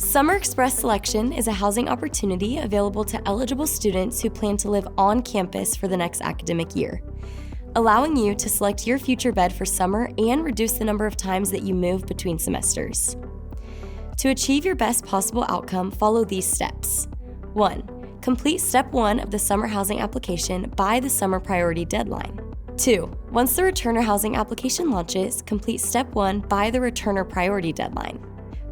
Summer Express Selection is a housing opportunity available to eligible students who plan to live on campus for the next academic year, allowing you to select your future bed for summer and reduce the number of times that you move between semesters. To achieve your best possible outcome, follow these steps. 1. Complete Step 1 of the summer housing application by the summer priority deadline. 2. Once the returner housing application launches, complete Step 1 by the returner priority deadline.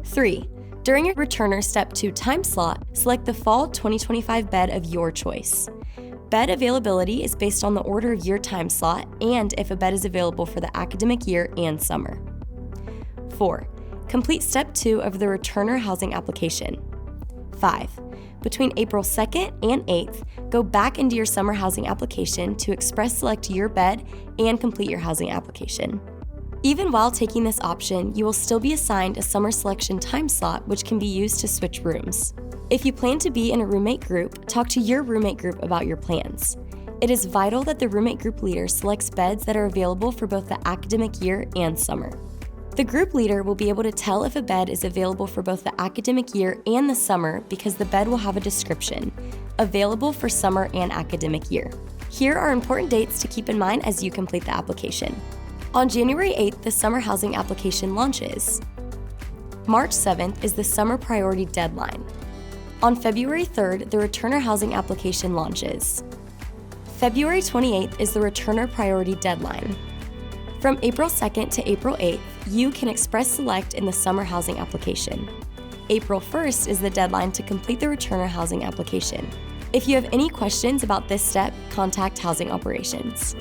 3. During your returner Step 2 time slot, select the fall 2025 bed of your choice. Bed availability is based on the order of your time slot and if a bed is available for the academic year and summer. 4. Complete Step 2 of the returner housing application. 5. Between April 2nd and 8th, go back into your summer housing application to express select your bed and complete your housing application. Even while taking this option, you will still be assigned a summer selection time slot which can be used to switch rooms. If you plan to be in a roommate group, talk to your roommate group about your plans. It is vital that the roommate group leader selects beds that are available for both the academic year and summer. The group leader will be able to tell if a bed is available for both the academic year and the summer because the bed will have a description, available for summer and academic year. Here are important dates to keep in mind as you complete the application. On January 8th, the summer housing application launches. March 7th is the summer priority deadline. On February 3rd, the returner housing application launches. February 28th is the returner priority deadline. From April 2nd to April 8th, you can express select in the summer housing application. April 1st is the deadline to complete the returner housing application. If you have any questions about this step, contact Housing Operations.